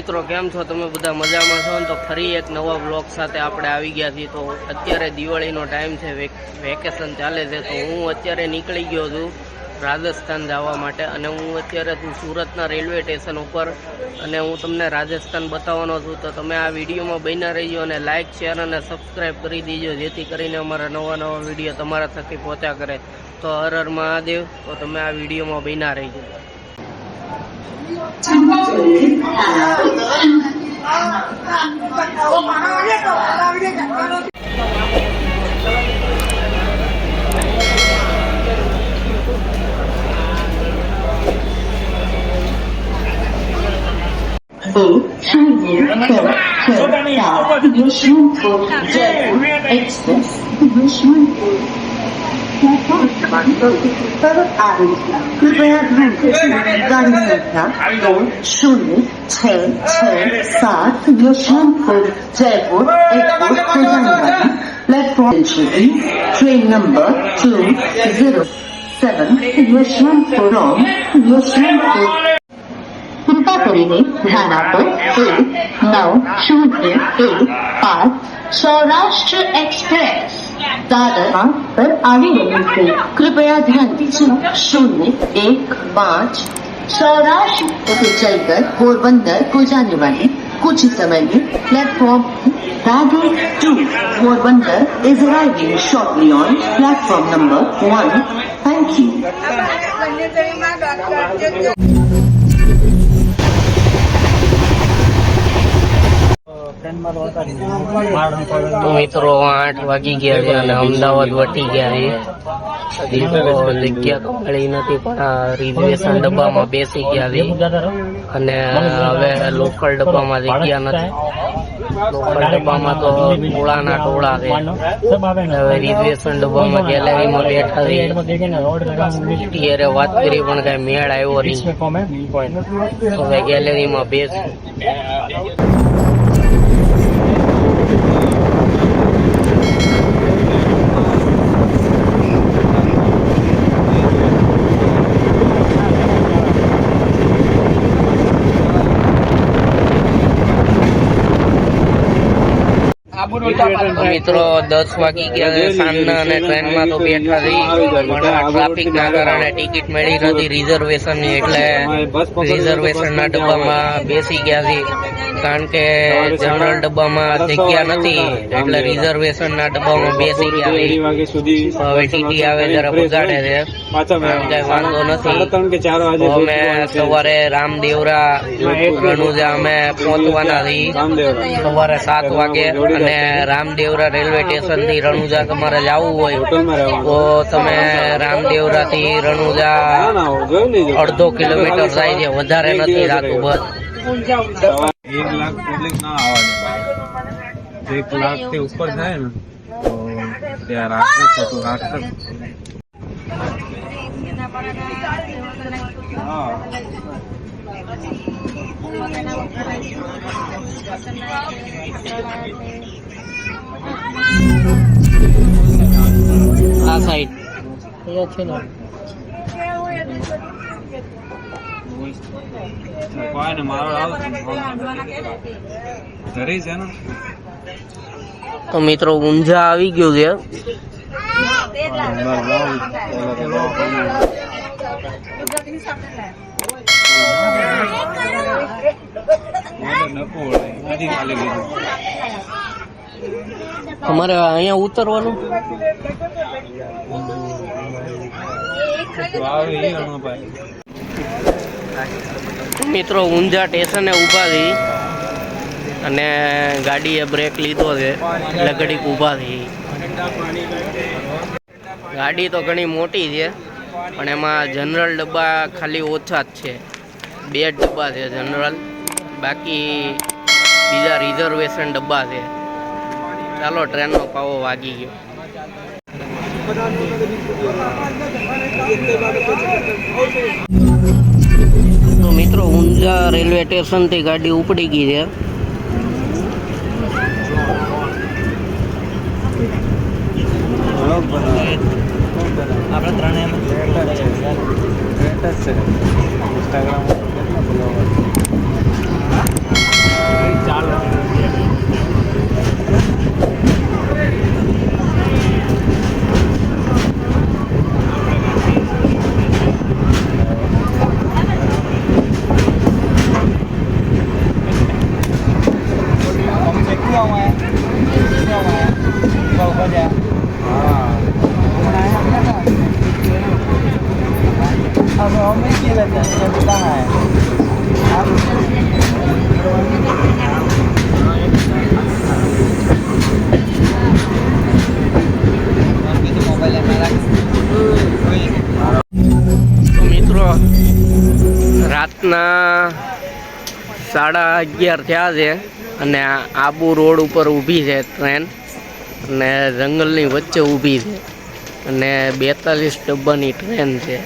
મિત્રો કેમ છો તમે બધા મજામાં છો ને? તો ફરી એક નવા બ્લોગ સાથે આપણે આવી ગયા છીએ। તો અત્યારે દિવાળીનો ટાઈમ છે, વેકેશન ચાલે છે, તો હું અત્યારે નીકળી ગયો છું રાજસ્થાન જવા માટે અને હું અત્યારે છું સુરતના રેલવે સ્ટેશન ઉપર અને હું તમને રાજસ્થાન બતાવવાનો છું। તો તમે આ વિડીયોમાં બન્યા રહીજો અને લાઇક શેર અને સબસ્ક્રાઈબ કરી દીજો જેથી કરીને અમારા નવા વિડીયો તમારા થકી પહોંચ્યા કરે। તો હર હર મહાદેવ। તો તમે આ વિડીયોમાં બન્યા રહીજો। कृपया ध्यान से गाड़ी संख्या 206667 यशवंतपुर जयपुर एयरपोर्ट को जाने वाली platform train number 207 Yeshwantpur Yeshwantpur. कृपा કરીને ધ્યાન આપો 9015 सौराष्ट्र एक्सप्रेस दादर पर आने वाली ट्रेन कृपया ध्यान दीजिए 015 सौराष्ट्र से चलकर पोरबंदर को जाने वाली कुछ समय में platform Dadar 2 Porbandar is arriving shortly on platform number 1। Thank you. તો મિત્રો 8 વાગી ગયા છે અને અમદાવાદ વટી ગયા છે। જગ્યા તો મળી નથી પણ રિઝર્વેશન ડબ્બામાં બેસી ગયા છે અને હવે લોકલ ડબ્બામાં જગ્યા નથી। લોકલ ડબ્બામાં તો ટોળાના ટોળા છે। હવે રિઝર્વેશન ડબ્બામાં ગેલેરીમાં બેઠા છે, ત્યારે વાત કરી પણ કઈ મેળ આવ્યો નહીં। હવે ગેલેરીમાં બેસી મિત્રો 10 વાગી ગયા છે સાંજના અને ટ્રેનમાં તો બેઠા થઈ પણ ટ્રાફિક ના કારણે ટિકિટ મળી નથી રિઝર્વેશન ની, એટલે રિઝર્વેશન ના ડબ્બામાં બેસી ગયા છે કારણ કે જનરલ ડબ્બામાં જગ્યા નથી એટલે રિઝર્વેશન ના ડબ્બામાં બેસી ગયા છે। હવે ટીટી આવે ત્યારે બગાડે છે, કઈ વાંધો નથી। અમે સવારે રામદેવરા રણુજા અમે પહોંચવાના છીએ સવારે 7 વાગે અને રામદેવરા રેલવે સ્ટેશન થી રણુજા તમારે જવું હોય તો તમે રામદેવરા થી રણુજા 1.5 કિલોમીટર જાય છે, વધારે નથી રાતું બસ। 1 लाख पब्लिक ना आवा दे, 1 लाख से ऊपर जाए ना तो यार राष्ट्र આ સાઈડ છે ને કોઈને મારો ઘરે છે ને। તો મિત્રો ઊંઝા આવી ગયું છે। તમારે અહીંયા ઉતરવાનું મિત્રો ઊંઝા સ્ટેશને ઉભા થઈ અને ગાડીએ બ્રેક લીધો છે એટલે ઘડીક ઉભા થઈ। ગાડી તો ઘણી મોટી છે પણ એમાં જનરલ ડબ્બા ખાલી ઓછા જ છે, 2 ડબ્બા છે જનરલ, બાકી બીજા રિઝર્વેશન ડબ્બા છે। ચાલો ટ્રેનનો પાવો વાગી ગયો। તો મિત્રો ઊંઝા રેલવે સ્ટેશન થી ગાડી ઉપડી ગઈ છે। આપણે ત્રણે ગ્રેટ જ છે ઇન્સ્ટાગ્રામ કેટલા ફોલોવર તો મિત્રો રાતના 11:30 થયા છે અને આબુ રોડ ઉપર ઊભી છે ટ્રેન અને જંગલની વચ્ચે ઊભી છે અને 42 ડબ્બાની ટ્રેન છે.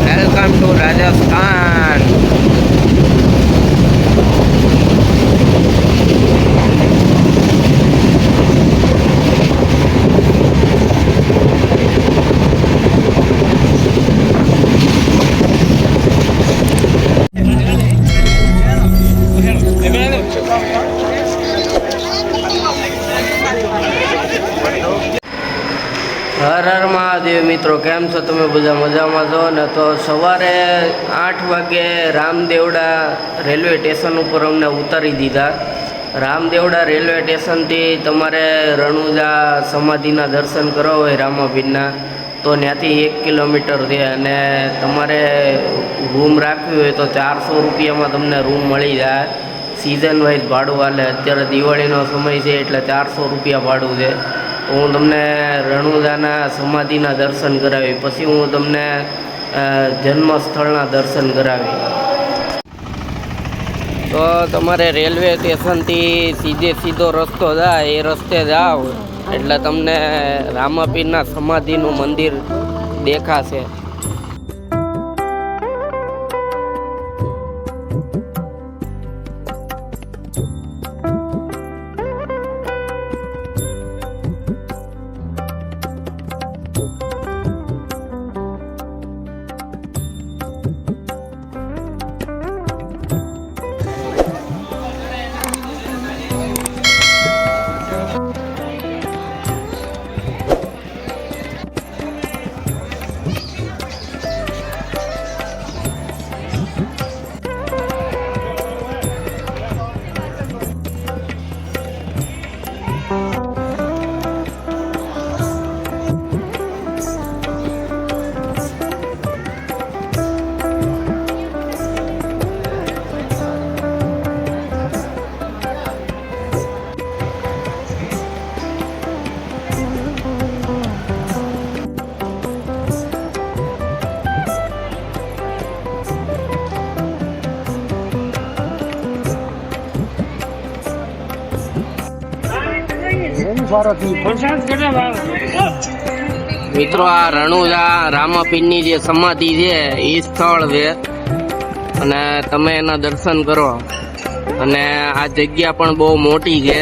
Welcome to Rajasthan. હર હર મહાદેવ મિત્રો, કેમ છો તમે બધા? મજામાં છો ને? તો સવારે 8 વાગે રામદેવડા રેલવે સ્ટેશન ઉપર અમને ઉતારી દીધા. રામદેવડા રેલવે સ્ટેશનથી તમારે રણુજા સમાધિના દર્શન કરવા હોય રામાપીરના તો ત્યાંથી 1 કિલોમીટર છે અને તમારે રૂમ રાખવી હોય તો 400 રૂપિયામાં તમને રૂમ મળી જાય. સિઝન વાઇઝ ભાડું હાલે. અત્યારે દિવાળીનો સમય છે એટલે 400 રૂપિયા ભાડું છે. તો હું તમને રણુજાના સમાધિના દર્શન કરાવી, પછી હું તમને જન્મસ્થળના દર્શન કરાવી. તો તમારે રેલવે સ્ટેશનથી સીધો રસ્તો જાય, એ રસ્તે જાઓ એટલે તમને રામાપીરના સમાધિનું મંદિર દેખાશે. મિત્રો આ રણુજા રામાપીરની જે સમાધિ છે એ સ્થળ છે અને તમે એના દર્શન કરો અને આ જગ્યા પણ બહુ મોટી છે.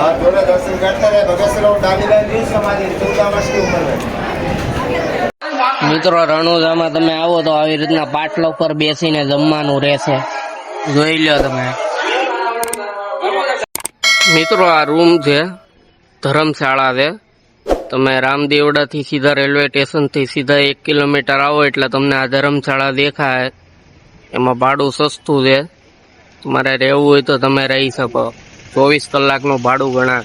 हाँ थोड़ा दर्शन करते रहे भगत सिंह डालीलाल की समाधि 14 वर्ष की उम्र में. મિત્રો રણુજામાં તમે આવો તો આવી રીતના પાટલા ઉપર બેસીને જમવાનું રહેશે, જોઈ લો તમે. મિત્રો આ રૂમ છે, ધર્મશાળા છે. તમે રામદેવડાથી સીધા રેલવે સ્ટેશનથી સીધા 1 કિલોમીટર આવો એટલે તમને આ ધર્મશાળા દેખાય. એમાં ભાડું સસ્તું છે, તમારે રહેવું હોય તો તમે રહી શકો. 24 કલાકનું ભાડું ગણા.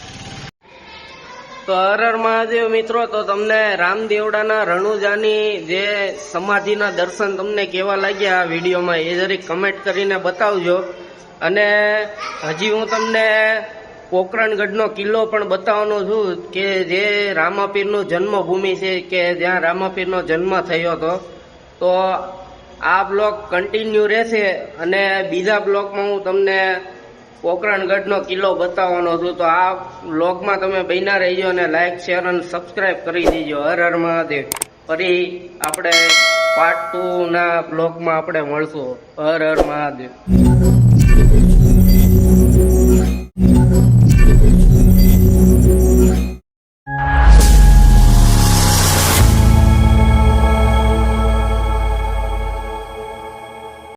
તો હર હર મહાદેવ મિત્રો, તો તમને રામદેવડાના રણુજાની જે સમાધિના દર્શન તમને કેવા લાગ્યા આ વિડીયોમાં એ જરીક કમેન્ટ કરીને બતાવજો. અને હજી હું તમને પોકરણગઢનો કિલ્લો પણ બતાવવાનો છું કે જે રામાપીરનું જન્મભૂમિ છે, કે જ્યાં રામાપીરનો જન્મ થયો હતો. તો આ બ્લોગ કન્ટિન્યુ રહેશે અને બીજા બ્લોગમાં હું તમને પોકરણગઢનો કિલ્લો બતાવવાનો છું. તો આ બ્લોગમાં તમે બન્યા રહીજો અને લાઈક, શેર અને સબસ્ક્રાઈબ કરી દેજો. હર હર મહાદેવ. ફરી આપણે પાર્ટ 2 ના બ્લોગમાં આપણે મળશું. હર હર મહાદેવ.